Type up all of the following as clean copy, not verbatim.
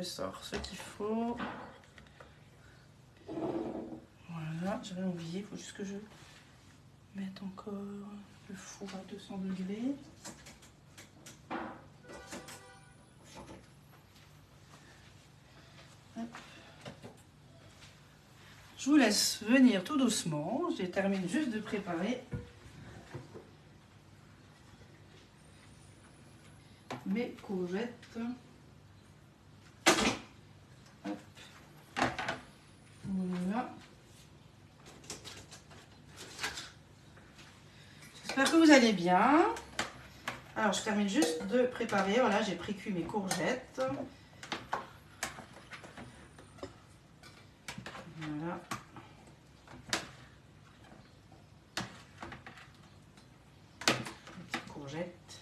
je sors ce qu'il faut. Voilà, j'avais oublié, il faut juste que je mette encore le four à 200 degrés. Hop. Je vous laisse venir tout doucement. Je termine juste de préparer mes courgettes. Hop. Voilà. J'espère que vous allez bien. Alors, je termine juste de préparer. Voilà, j'ai précuit mes courgettes. Voilà. Les petites courgettes.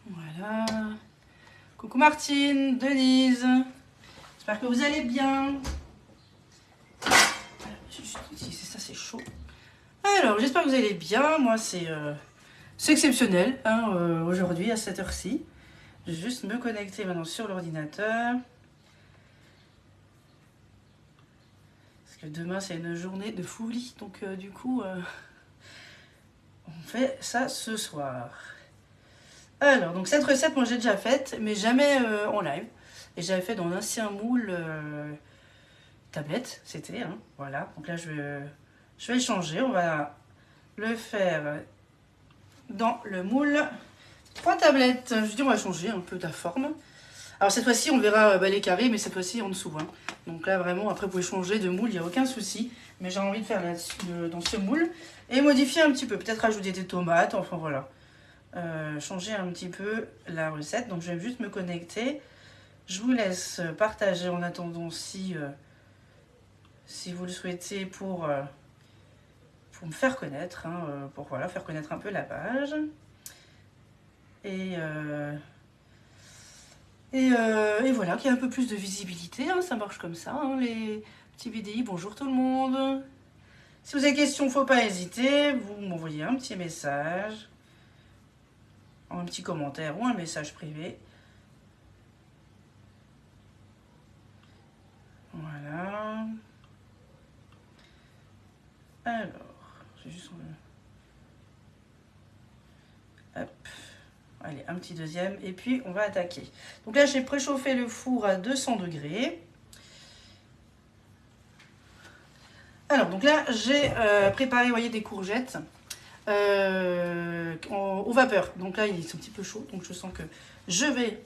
Voilà. Coucou Martine, Denise. J'espère que vous allez bien. Voilà, juste ici, c'est ça, c'est chaud. Alors, j'espère que vous allez bien. Moi, c'est exceptionnel hein, aujourd'hui à cette heure-ci. Je vais juste me connecter maintenant sur l'ordinateur. Parce que demain, c'est une journée de folie. Donc, du coup, on fait ça ce soir. Alors, donc cette recette, moi, j'ai déjà faite, mais jamais en live. Et j'avais fait dans l'ancien moule tablette, c'était. Hein, voilà, donc là, je vais changer. On va le faire dans le moule 3 tablettes. Je dis, on va changer un peu la forme. Alors, cette fois-ci, on verra les carrés, mais cette fois-ci en dessous. Hein. Donc là, vraiment, après, vous pouvez changer de moule, il n'y a aucun souci. Mais j'ai envie de faire dans ce moule et modifier un petit peu. Peut-être ajouter des tomates, enfin voilà. Changer un petit peu la recette. Donc, je vais juste me connecter. Je vous laisse partager en attendant si vous le souhaitez pour me faire connaître, hein, pour voilà, faire connaître un peu la page. Et voilà, qu'il y ait un peu plus de visibilité, hein, ça marche comme ça, hein, les petits vidéos. Bonjour tout le monde. Si vous avez des questions, il ne faut pas hésiter, vous m'envoyez un petit message, un petit commentaire ou un message privé. Voilà. Alors, j'ai juste... Hop. Allez, un petit deuxième. Et puis, on va attaquer. Donc là, j'ai préchauffé le four à 200 degrés. Alors, donc là, j'ai préparé, vous voyez, des courgettes au vapeur. Donc là, ils sont un petit peu chauds. Donc, je sens que je vais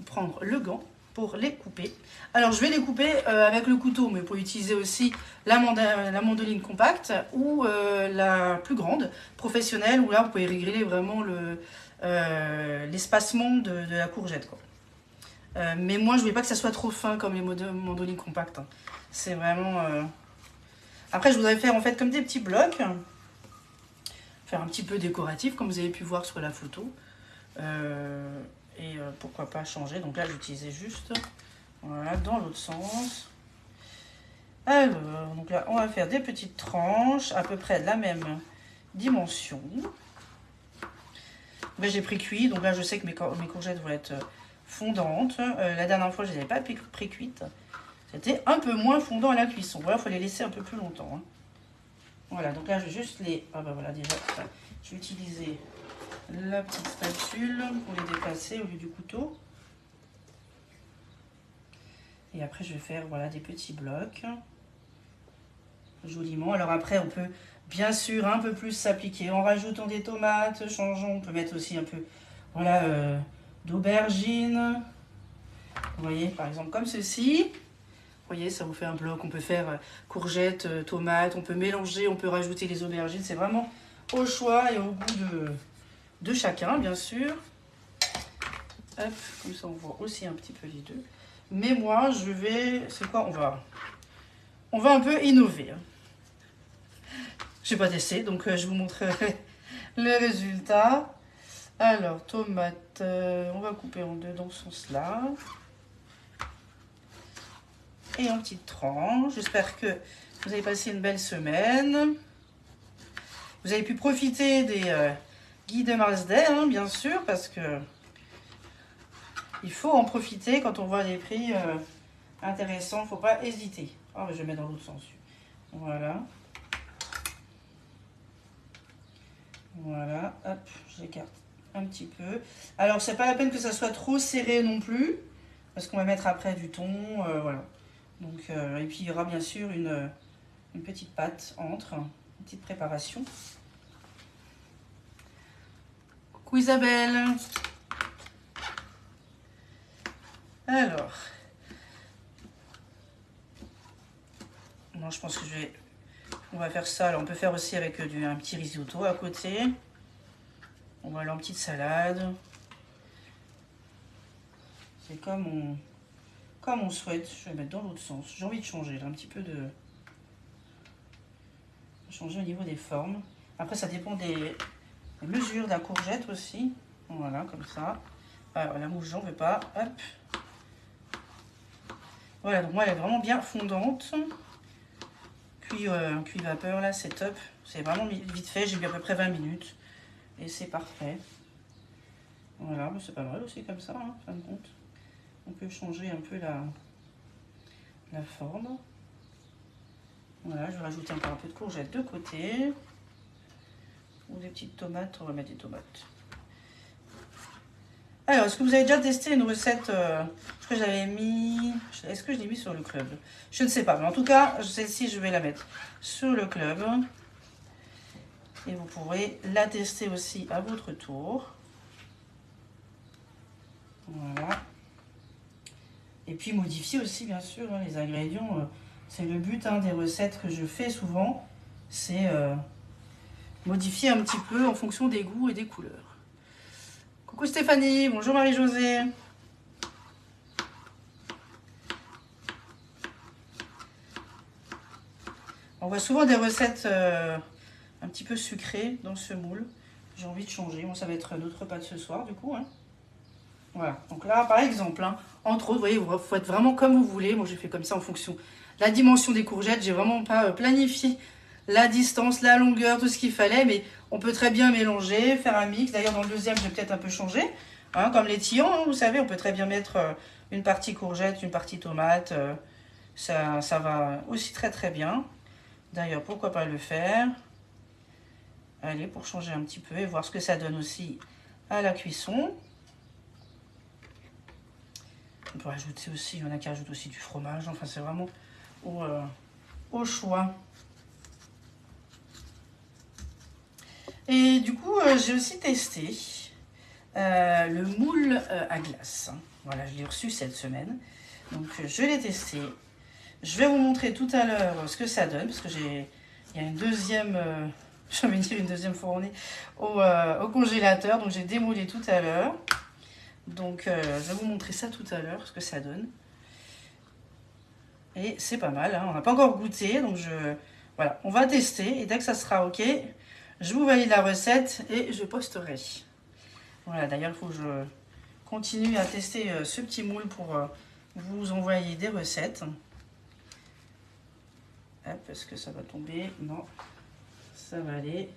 prendre le gant pour les couper. Alors, je vais les couper avec le couteau, mais vous pouvez utiliser aussi la mandoline compacte ou la plus grande, professionnelle, où là, vous pouvez régler vraiment l'espacement de la courgette, quoi. Mais moi, je ne voulais pas que ça soit trop fin comme les mandolines compactes. Hein. C'est vraiment... Après, je voudrais faire en fait comme des petits blocs. Faire un petit peu décoratif, comme vous avez pu voir sur la photo. Pourquoi pas changer. Donc là, j'utilisais juste... Voilà, dans l'autre sens. Alors, donc là, on va faire des petites tranches, à peu près de la même dimension. Là, j'ai pré-cuit, donc là, je sais que mes courgettes vont être fondantes. La dernière fois, je ne les avais pas pré-cuites. C'était un peu moins fondant à la cuisson. Voilà, il faut les laisser un peu plus longtemps. Hein. Voilà, donc là, je vais juste les... Ah bah voilà, déjà, je vais utiliser la petite spatule pour les déplacer au lieu du couteau. Et après, je vais faire voilà, des petits blocs. Joliment. Alors après, on peut bien sûr un peu plus s'appliquer en rajoutant des tomates, changeons. On peut mettre aussi un peu voilà, d'aubergine. Vous voyez, par exemple, comme ceci. Vous voyez, ça vous fait un bloc. On peut faire courgettes, tomates. On peut mélanger, on peut rajouter les aubergines. C'est vraiment au choix et au goût de chacun, bien sûr. Hop, comme ça, on voit aussi un petit peu les deux. Mais moi, je vais... C'est quoi? On va un peu innover. Je n'ai pas testé, donc je vous montrerai le résultat. Alors, tomate, on va couper en deux dans ce sens-là. Et en petites tranches. J'espère que vous avez passé une belle semaine. Vous avez pu profiter des guides Mars Day, hein, bien sûr, parce que il faut en profiter quand on voit des prix intéressants. Il ne faut pas hésiter. Oh, je vais mettre dans l'autre sens. Voilà. Voilà, hop, j'écarte un petit peu. Alors, c'est pas la peine que ça soit trop serré non plus, parce qu'on va mettre après du thon, voilà. Donc, et puis, il y aura bien sûr une petite pâte entre, une petite préparation. Coucou Isabelle. Alors, non, je pense que on va faire ça. Alors, on peut faire aussi avec un petit risotto à côté. On va aller en petite salade. C'est comme on souhaite. Je vais mettre dans l'autre sens. J'ai envie de changer, là, un petit peu de changer au niveau des formes. Après, ça dépend des mesures de la courgette aussi. Voilà, comme ça. Alors, la mouche, j'en veux pas. Hop. Voilà, donc moi, elle est vraiment bien fondante. Cuit vapeur, là, c'est top. C'est vraiment vite fait. J'ai mis à peu près 20 minutes. Et c'est parfait. Voilà, c'est pas mal aussi comme ça, hein, en fin de compte. On peut changer un peu la forme. Voilà, je vais rajouter encore un peu de courgettes de côté. Ou des petites tomates, on va mettre des tomates. Alors, est-ce que vous avez déjà testé une recette je crois que j'avais mis... Est-ce que je l'ai mis sur le club? Je ne sais pas, mais en tout cas, celle-ci, je vais la mettre sur le club. Et vous pourrez la tester aussi à votre tour. Voilà. Et puis modifier aussi, bien sûr, hein, les ingrédients. C'est le but des recettes que je fais souvent. C'est modifier un petit peu en fonction des goûts et des couleurs. Coucou Stéphanie, bonjour Marie-Josée. On voit souvent des recettes un petit peu sucrées dans ce moule. J'ai envie de changer. Bon, ça va être notre repas de ce soir, du coup. Hein. Voilà. Donc là, par exemple, hein, entre autres, vous voyez, vous faites vraiment comme vous voulez. Moi, j'ai fait comme ça en fonction de la dimension des courgettes. J'ai vraiment pas planifié la distance, la longueur, tout ce qu'il fallait. Mais on peut très bien mélanger, faire un mix. D'ailleurs, dans le deuxième, je vais peut-être un peu changer. Hein, comme les tillons, hein, vous savez, on peut très bien mettre une partie courgette, une partie tomate. Ça va aussi très très bien. D'ailleurs, pourquoi pas le faire? Allez, pour changer un petit peu et voir ce que ça donne aussi à la cuisson. On peut rajouter aussi, il y en a qui rajoutent aussi du fromage. Enfin, c'est vraiment au choix. Et du coup, j'ai aussi testé le moule à glace. Voilà, je l'ai reçu cette semaine. Donc, je l'ai testé. Je vais vous montrer tout à l'heure ce que ça donne, parce que il y a une deuxième, j'ai envie de dire une deuxième fournée au congélateur. Donc, j'ai démoulé tout à l'heure. Donc, je vais vous montrer ça tout à l'heure, ce que ça donne. Et c'est pas mal, hein. On n'a pas encore goûté, donc voilà, on va tester. Et dès que ça sera OK, je vous valide la recette et je posterai. Voilà, d'ailleurs, il faut que je continue à tester ce petit moule pour vous envoyer des recettes. Hop, est-ce que ça va tomber? Non, ça va aller.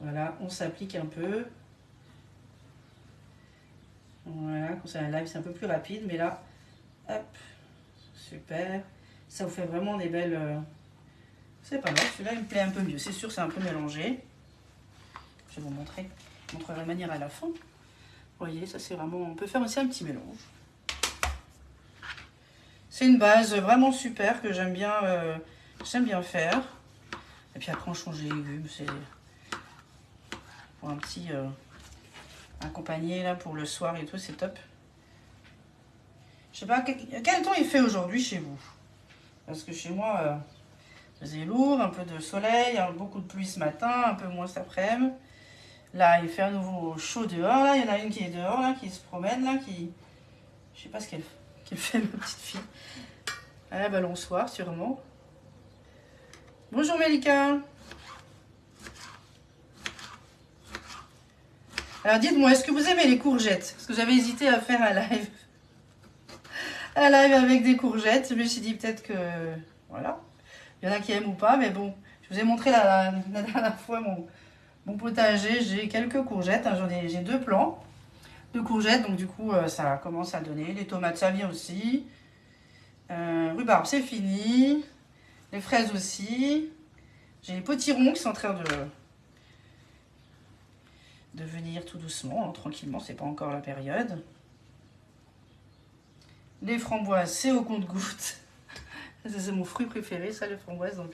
Voilà, on s'applique un peu. Voilà, comme ça, la live, c'est un peu plus rapide, mais là, hop, super. Ça vous fait vraiment des belles... C'est pas mal, celui-là, il me plaît un peu mieux. C'est sûr, c'est un peu mélangé. Je vais vous montrer. Je vous montrerai la manière à la fin. Vous voyez, ça, c'est vraiment... On peut faire aussi un petit mélange. C'est une base vraiment super que j'aime bien faire. Et puis après, on change les légumes. C'est pour un petit... accompagné là pour le soir et tout, c'est top. Je sais pas quel temps il fait aujourd'hui chez vous, parce que chez moi c'est lourd, un peu de soleil, beaucoup de pluie ce matin, un peu moins cet après-midi. Là il fait à nouveau chaud dehors, là il y en a une qui est dehors là, qui se promène là, je sais pas ce qu'elle fait ma petite fille. À la balançoire sûrement. Bonjour Melika. Alors dites-moi, est-ce que vous aimez les courgettes? Parce que j'avais hésité à faire un live. Un live avec des courgettes. Je me suis dit peut-être que... Voilà. Il y en a qui aiment ou pas, mais bon. Je vous ai montré la dernière fois mon potager. J'ai quelques courgettes, hein, j'ai 2 plants de courgettes, donc du coup ça commence à donner. Les tomates, ça vient aussi. Rhubarbe, c'est fini. Les fraises aussi. J'ai les potirons qui sont en train de venir tout doucement, hein, tranquillement, c'est pas encore la période. Les framboises, c'est au compte-gouttes. C'est mon fruit préféré, ça, les framboises, donc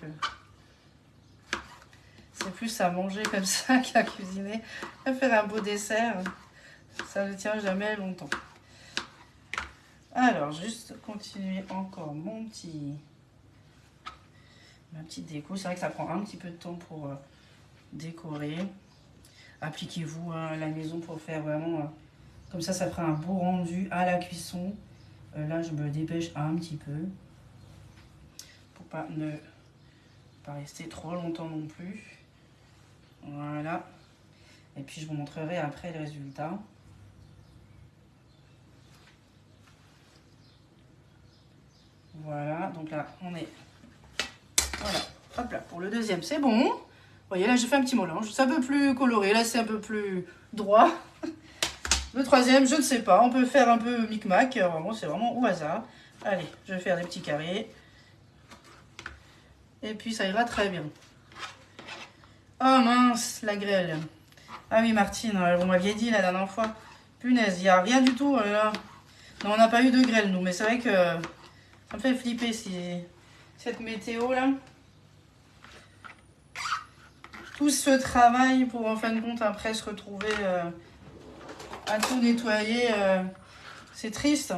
c'est plus à manger comme ça qu'à cuisiner, à faire un beau dessert. Ça ne tient jamais longtemps. Alors, juste continuer encore ma petite déco. C'est vrai que ça prend un petit peu de temps pour décorer. Appliquez-vous à la maison pour faire vraiment... comme ça fera un beau rendu à la cuisson. Là, je me dépêche un petit peu. Pour ne pas rester trop longtemps non plus. Voilà. Et puis, je vous montrerai après le résultat. Voilà, donc là, on est... Voilà, hop là, pour le deuxième, c'est bon. Vous voyez, là, j'ai fait un petit mélange. C'est un peu plus coloré, là, c'est un peu plus droit. Le troisième, je ne sais pas. On peut faire un peu micmac. Vraiment, c'est vraiment au hasard. Allez, je vais faire des petits carrés. Et puis, ça ira très bien. Oh mince, la grêle. Ah oui, Martine, vous m'aviez dit la dernière fois. Punaise, il n'y a rien du tout là. Non, on n'a pas eu de grêle, nous. Mais c'est vrai que ça me fait flipper cette météo là. Tout ce travail pour en fin de compte après se retrouver à tout nettoyer. C'est triste.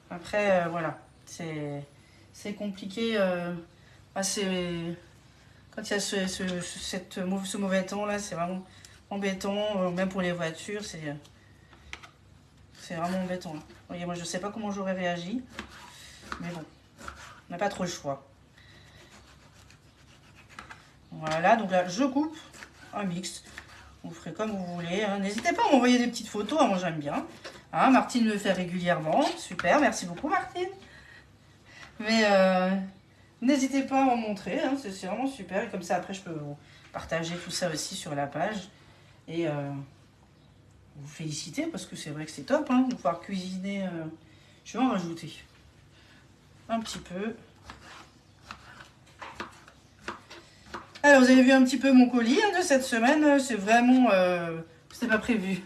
Après, voilà. C'est compliqué. Quand il y a ce mauvais temps là, c'est vraiment embêtant. Même pour les voitures, c'est vraiment embêtant. Vous voyez, moi je sais pas comment j'aurais réagi. Mais bon, on n'a pas trop le choix. Voilà, donc là je coupe un mix. Vous ferez comme vous voulez. Hein. N'hésitez pas à m'envoyer des petites photos, hein, moi j'aime bien. Hein, Martine le fait régulièrement. Super, merci beaucoup Martine. Mais n'hésitez pas à en montrer, hein, c'est vraiment super. Et comme ça après je peux vous partager tout ça aussi sur la page. Et vous féliciter parce que c'est vrai que c'est top hein, de pouvoir cuisiner. Je vais en rajouter un petit peu. Alors vous avez vu un petit peu mon colis hein, de cette semaine. C'est vraiment... c'était pas prévu.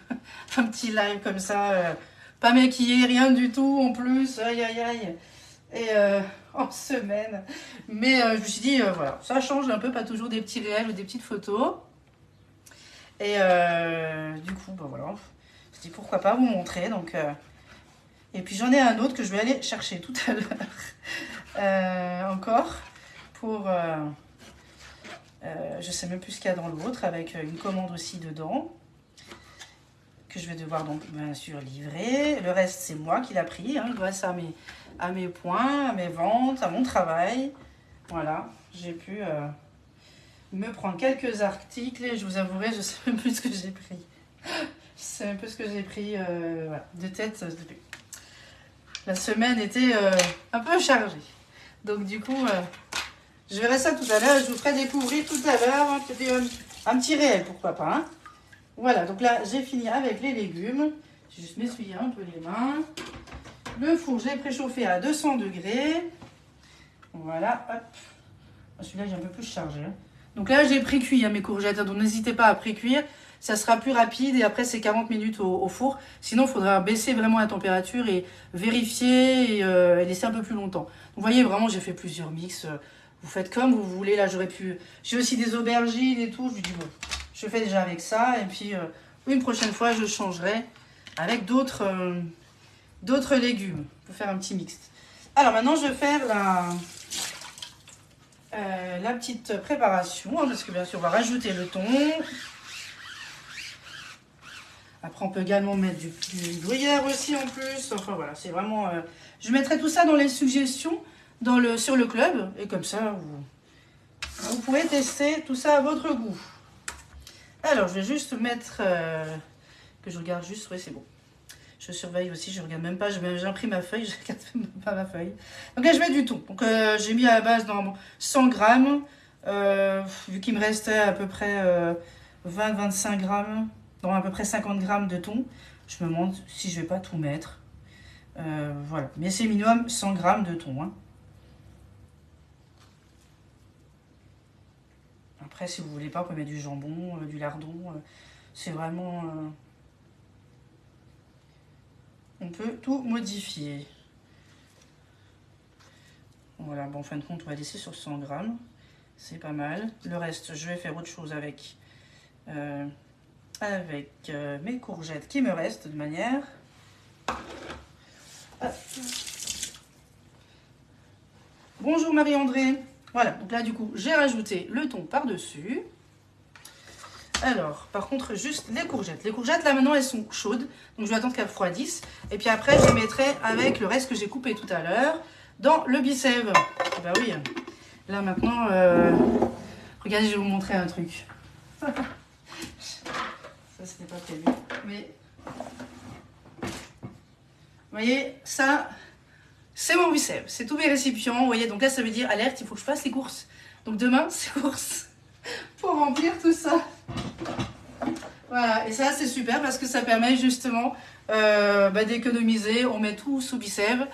Un petit live comme ça. Pas maquillé, rien du tout en plus. Aïe aïe aïe. Et en semaine. Mais je me suis dit, voilà, ça change un peu, pas toujours des petits réels ou des petites photos. Et du coup, bah voilà, je me suis dit pourquoi pas vous montrer. Donc, et puis j'en ai un autre que je vais aller chercher tout à l'heure. Encore. Pour... je sais même plus ce qu'il y a dans l'autre, avec une commande aussi dedans. Que je vais devoir donc bien sûr livrer. Le reste, c'est moi qui l'a pris, hein, grâce à mes points, à mes ventes, à mon travail. Voilà, j'ai pu me prendre quelques articles et je vous avouerai, je sais même plus ce que j'ai pris. Je sais un peu ce que j'ai pris voilà, de tête. La semaine était un peu chargée. Donc du coup, je verrai ça tout à l'heure. Je vous ferai découvrir tout à l'heure un petit réel, pourquoi pas. Hein. Voilà, donc là, j'ai fini avec les légumes. J'ai juste m'essuyer un peu les mains. Le four, j'ai préchauffé à 200 degrés. Voilà, hop. Celui-là, j'ai un peu plus chargé. Hein. Donc là, j'ai pré-cuit mes courgettes. Donc n'hésitez pas à pré-cuire. Ça sera plus rapide et après, c'est 40 minutes au four. Sinon, il faudra baisser vraiment la température et vérifier et laisser un peu plus longtemps. Donc, vous voyez, vraiment, j'ai fait plusieurs mix. Vous faites comme vous voulez. Là, j'aurais pu... J'ai aussi des aubergines et tout. Je lui dis, bon... Je fais déjà avec ça et puis une prochaine fois je changerai avec d'autres légumes pour faire un petit mixte. Alors maintenant je vais faire la petite préparation hein, parce que bien sûr on va rajouter le thon. Après on peut également mettre du gruyère aussi en plus. Enfin voilà c'est vraiment... je mettrai tout ça dans les suggestions sur le club et comme ça vous pourrez tester tout ça à votre goût. Alors, je vais juste mettre... que je regarde juste... Oui, c'est bon. Je surveille aussi, je regarde même pas, j'ai imprimé ma feuille, je regarde même pas ma feuille. Donc là, je mets du thon. Donc j'ai mis à la base dans 100 grammes, vu qu'il me restait à peu près 20-25 grammes, dans à peu près 50 grammes de thon. Je me demande si je vais pas tout mettre. Voilà, mais c'est minimum 100 grammes de thon. Hein. Après, si vous voulez pas, vous pouvez mettre du jambon, du lardon. C'est vraiment... on peut tout modifier. Voilà, bon, en fin de compte, on va laisser sur 100 grammes. C'est pas mal. Le reste, je vais faire autre chose avec, mes courgettes qui me restent de manière... Ah. Bonjour Marie-André. Voilà, donc là, du coup, j'ai rajouté le thon par-dessus. Alors, par contre, juste les courgettes. Les courgettes, là, maintenant, elles sont chaudes. Donc, je vais attendre qu'elles refroidissent. Et puis après, je les mettrai avec le reste que j'ai coupé tout à l'heure dans le bicève. Bah oui. Là, maintenant, regardez, je vais vous montrer un truc. Ça, ce n'est pas prévu. Mais, vous voyez, ça, c'est mon bicève. C'est tous mes récipients. Vous voyez, donc là, ça veut dire, alerte, il faut que je fasse les courses. Donc, demain, c'est courses. Pour remplir tout ça. Voilà, et ça c'est super parce que ça permet justement d'économiser. On met tout sous bicève,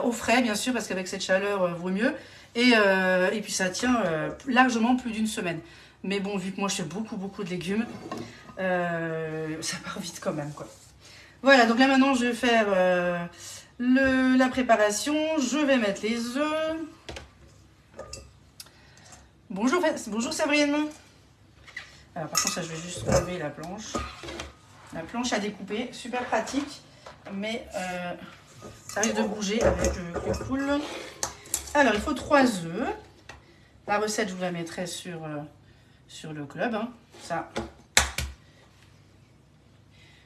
au frais bien sûr, parce qu'avec cette chaleur vaut mieux. Et puis ça tient largement plus d'une semaine. Mais bon, vu que moi je fais beaucoup de légumes, ça part vite quand même, quoi. Voilà, donc là maintenant je vais faire la préparation. Je vais mettre les œufs. Bonjour Sabrine. Alors par contre ça je vais juste enlever la planche. La planche à découper, super pratique, mais ça risque de bouger avec le poule. Alors il faut 3 œufs. La recette je vous la mettrai sur le club. Hein. Ça,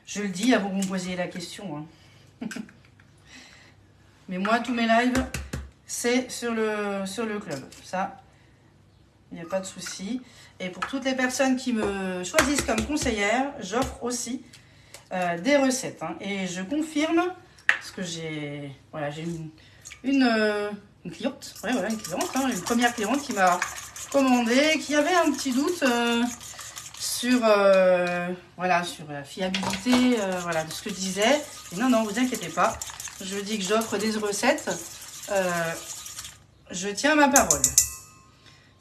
je le dis avant que vous me posiez la question. Hein. Mais moi tous mes lives c'est sur le club. Ça, il n'y a pas de souci. Et pour toutes les personnes qui me choisissent comme conseillère, j'offre aussi des recettes. Hein. Et je confirme, parce que j'ai une cliente, une cliente, hein, une première cliente qui m'a commandé, qui avait un petit doute sur la fiabilité de ce que je disais. Et non, vous inquiétez pas. Je dis que j'offre des recettes. Je tiens ma parole.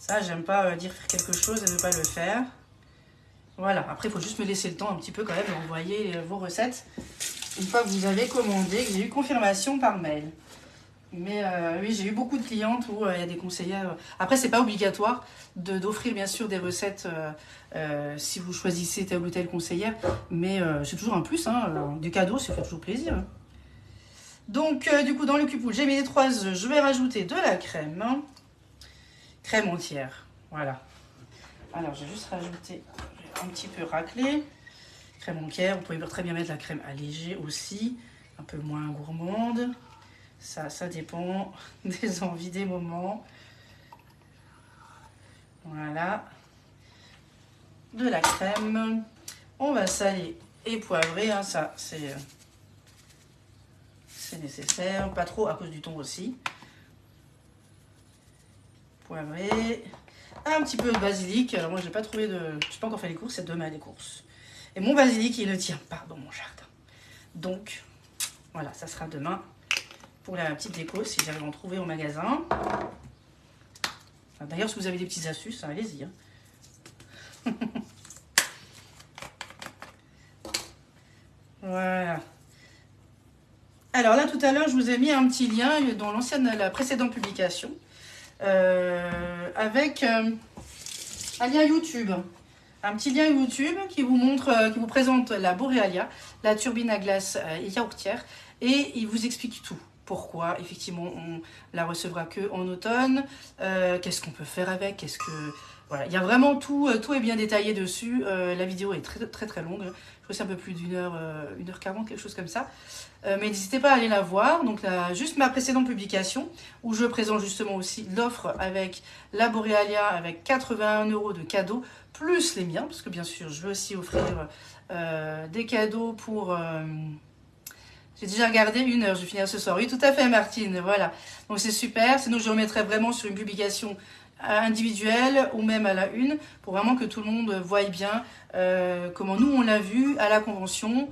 Ça, j'aime pas dire faire quelque chose et ne pas le faire. Voilà, après, il faut juste me laisser le temps un petit peu quand même d'envoyer vos recettes. Une fois que vous avez commandé, que j'ai eu confirmation par mail. Mais oui, j'ai eu beaucoup de clientes où il y a des conseillères. Après, c'est pas obligatoire d'offrir bien sûr des recettes si vous choisissez telle ou telle conseillère. Mais c'est toujours un plus, hein, du cadeau, ça fait toujours plaisir. Hein. Donc, du coup, dans le cupoule, j'ai mis les 3 œufs. Je vais rajouter de la crème. Crème entière, voilà. Alors, j'ai juste rajouté un petit peu raclé. Crème entière, vous pouvez très bien mettre la crème allégée aussi, un peu moins gourmande. Ça dépend des envies, des moments. Voilà. De la crème. On va saler et poivrer, hein, ça c'est nécessaire. Pas trop à cause du thon aussi. Poivré, un petit peu de basilic. Alors moi j'ai pas trouvé je n'ai pas encore fait les courses, c'est demain les courses. Et mon basilic il ne tient pas dans mon jardin. Donc voilà, ça sera demain pour la petite déco si j'arrive à en trouver au magasin. Enfin, d'ailleurs si vous avez des petites astuces, hein, allez-y. Hein. Voilà. Alors là tout à l'heure je vous ai mis un petit lien dans la précédente publication. Avec un lien YouTube, un petit lien YouTube qui vous montre, qui vous présente la Borealia, la turbine à glace yaourtière, et il vous explique tout. Pourquoi effectivement on la recevra que en automne, qu'est-ce qu'on peut faire avec, voilà, il y a vraiment tout est bien détaillé dessus. La vidéo est très longue, je crois que c'est un peu plus d'une heure, 1h40, quelque chose comme ça. Mais n'hésitez pas à aller la voir. Donc là, juste ma précédente publication où je présente justement aussi l'offre avec la Borealia avec 81 € de cadeaux plus les miens, parce que bien sûr je veux aussi offrir des cadeaux pour J'ai déjà regardé 1 heure, je vais finir ce soir. Oui, tout à fait, Martine, voilà. Donc c'est super, sinon je remettrai vraiment sur une publication individuelle ou même à la une, pour vraiment que tout le monde voie bien comment nous on l'a vu à la convention.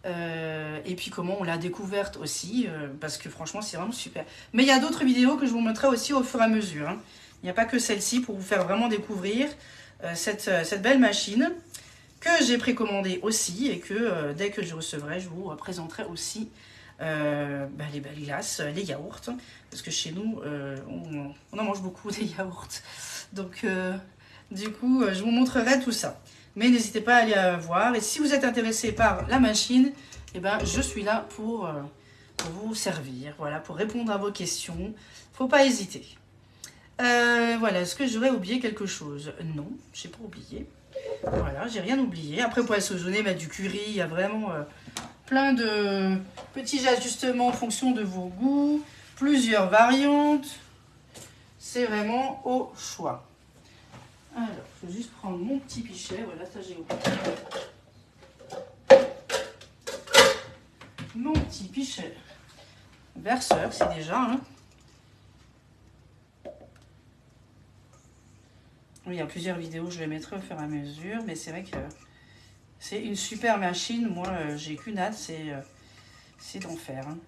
Et puis comment on l'a découverte aussi, parce que franchement c'est vraiment super. Mais il y a d'autres vidéos que je vous montrerai aussi au fur et à mesure. Hein. Il n'y a pas que celle-ci pour vous faire vraiment découvrir cette belle machine que j'ai précommandée aussi et que dès que je recevrai, je vous présenterai aussi les belles glaces, les yaourts. Parce que chez nous, on en mange beaucoup des yaourts. Donc du coup, je vous montrerai tout ça. Mais n'hésitez pas à aller voir. Et si vous êtes intéressé par la machine, eh ben, je suis là pour vous servir. Voilà, pour répondre à vos questions. Faut pas hésiter. Voilà, est-ce que j'aurais oublié quelque chose? Non, j'ai pas oublié. Voilà, j'ai rien oublié. Après, pour assaisonner, mettre du curry. Il y a vraiment plein de petits ajustements en fonction de vos goûts. Plusieurs variantes. C'est vraiment au choix. Alors, je vais juste prendre mon petit pichet. Voilà, ça j'ai oublié. Mon petit pichet verseur, c'est déjà. Hein. Oui, il y a plusieurs vidéos, je les mettrai au fur et à mesure. Mais c'est vrai que c'est une super machine. Moi, j'ai qu'une hâte, c'est d'en faire. Hein.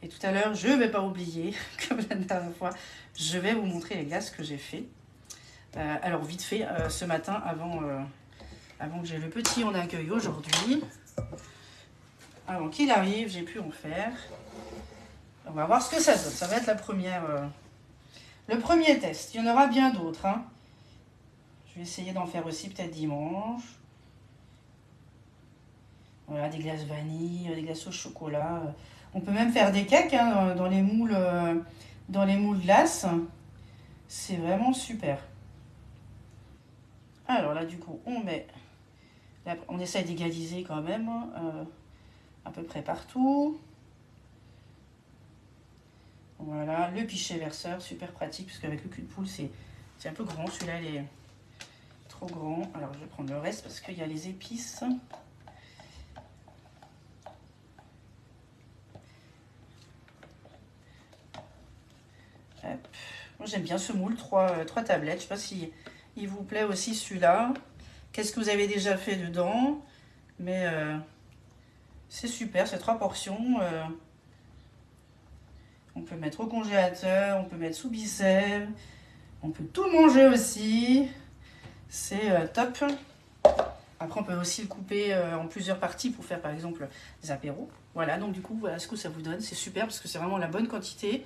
Et tout à l'heure, je ne vais pas oublier, comme la dernière fois, je vais vous montrer les glaces que j'ai fait. Alors vite fait, ce matin, avant que j'ai le petit en accueil aujourd'hui, avant qu'il arrive, j'ai pu en faire. On va voir ce que ça donne. Ça va être le premier test. Il y en aura bien d'autres. Hein. Je vais essayer d'en faire aussi peut-être dimanche. Voilà, des glaces vanille, des glaces au chocolat. On peut même faire des cakes hein, dans les moules glaces. C'est vraiment super. Alors là, du coup, on essaye d'égaliser quand même, à peu près partout. Voilà, le pichet verseur, super pratique, parce qu'avec le cul de poule, c'est un peu grand. Celui-là, il est trop grand. Alors, je vais prendre le reste, parce qu'il y a les épices. Hop. Moi, j'aime bien ce moule, 3 tablettes. Je ne sais pas si il vous plaît aussi celui-là. Qu'est-ce que vous avez déjà fait dedans? Mais c'est super, c'est 3 portions. On peut mettre au congélateur, on peut mettre sous bicep. On peut tout manger aussi. C'est top. Après, on peut aussi le couper en plusieurs parties pour faire par exemple des apéros. Voilà, donc du coup, voilà ce que ça vous donne. C'est super parce que c'est vraiment la bonne quantité.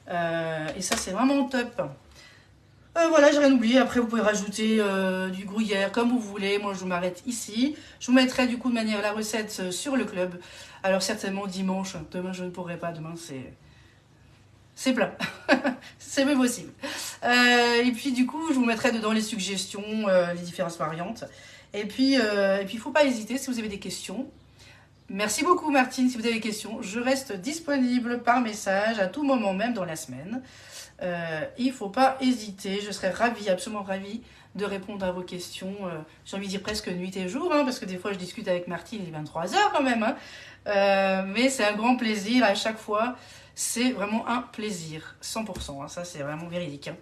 Et ça, c'est vraiment top. Voilà, j'ai rien oublié. Après, vous pouvez rajouter du gruyère comme vous voulez. Moi, je m'arrête ici. Je vous mettrai du coup de manière la recette sur le club. Alors, certainement dimanche. Demain, je ne pourrai pas. Demain, c'est plein. C'est même possible. Et puis, du coup, je vous mettrai dedans les suggestions, les différentes variantes. Et puis, il ne faut pas hésiter si vous avez des questions. Merci beaucoup, Martine. Si vous avez des questions, je reste disponible par message à tout moment, même dans la semaine. Il ne faut pas hésiter, je serais ravie, absolument ravie de répondre à vos questions. J'ai envie de dire presque nuit et jour, hein, parce que des fois je discute avec Martine, il est 23 h quand même. Hein. Mais c'est un grand plaisir à chaque fois, c'est vraiment un plaisir, 100%, hein, ça c'est vraiment véridique. Hein.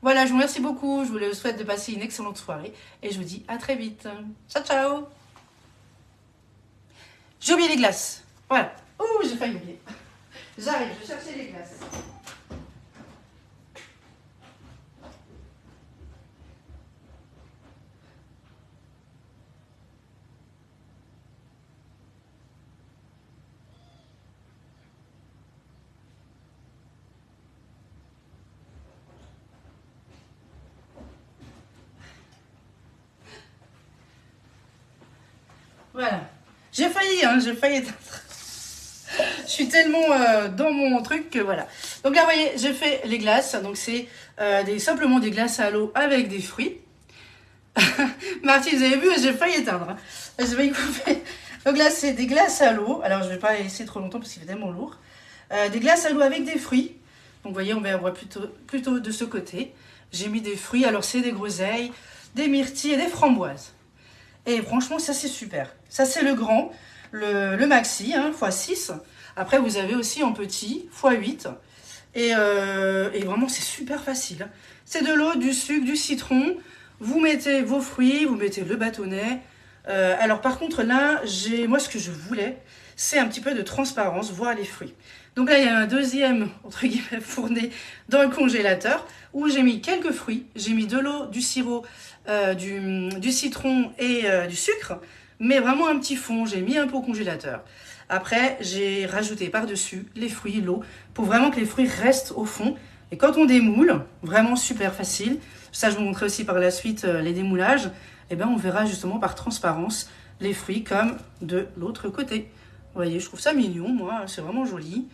Voilà, je vous remercie beaucoup, je vous souhaite de passer une excellente soirée et je vous dis à très vite. Ciao, ciao. J'ai oublié les glaces, voilà. Ouh, j'ai failli oublier. J'arrive, je cherchais les glaces. Voilà. J'ai failli éteindre. Je suis tellement dans mon truc que voilà. Donc là, vous voyez, j'ai fait les glaces. Donc c'est simplement des glaces à l'eau avec des fruits. Martine, vous avez vu, j'ai failli éteindre. Hein. J'ai failli couper. Donc là, c'est des glaces à l'eau. Alors, je ne vais pas laisser trop longtemps parce qu'il fait tellement lourd. Des glaces à l'eau avec des fruits. Donc, vous voyez, on va voir plutôt de ce côté. J'ai mis des fruits. Alors, c'est des groseilles, des myrtilles et des framboises. Et franchement, ça, c'est super. Ça, c'est le grand. le maxi, hein, x6. Après, vous avez aussi en petit, x8. Et vraiment, c'est super facile. C'est de l'eau, du sucre, du citron. Vous mettez vos fruits, vous mettez le bâtonnet. Alors par contre, là, moi, ce que je voulais, c'est un petit peu de transparence, voir les fruits. Donc là, il y a un deuxième, entre guillemets, fourné dans le congélateur où j'ai mis quelques fruits. J'ai mis de l'eau, du sirop, du citron et du sucre, mais vraiment un petit fond. J'ai mis un peu au congélateur. Après, j'ai rajouté par-dessus les fruits, l'eau, pour vraiment que les fruits restent au fond. Et quand on démoule, vraiment super facile. Ça, je vous montrerai aussi par la suite les démoulages. Et bien, on verra justement par transparence les fruits comme de l'autre côté. Vous voyez, je trouve ça mignon, moi. C'est vraiment joli.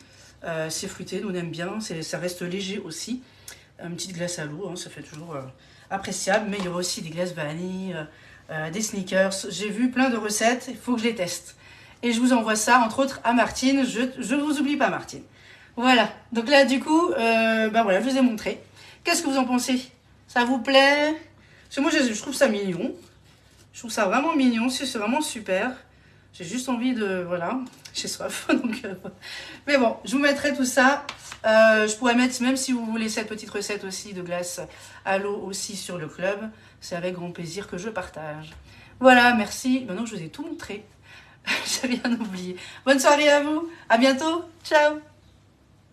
C'est fruité, nous on aime bien. Ça reste léger aussi. Une petite glace à l'eau, hein, ça fait toujours appréciable. Mais il y aura aussi des glaces vanille, des sneakers. J'ai vu plein de recettes. Il faut que je les teste. Et je vous envoie ça, entre autres, à Martine. Je ne vous oublie pas, Martine. Voilà. Donc là, du coup, voilà, je vous ai montré. Qu'est-ce que vous en pensez? Ça vous plaît? Parce que moi, je trouve ça mignon. Je trouve ça vraiment mignon. C'est vraiment super. J'ai juste envie de... Voilà, j'ai soif. Donc, mais bon, je vous mettrai tout ça. Je pourrais mettre, même si vous voulez, cette petite recette aussi de glace à l'eau aussi sur le club. C'est avec grand plaisir que je partage. Voilà, merci. Maintenant que je vous ai tout montré. J'avais rien oublié. Bonne soirée à vous. À bientôt. Ciao.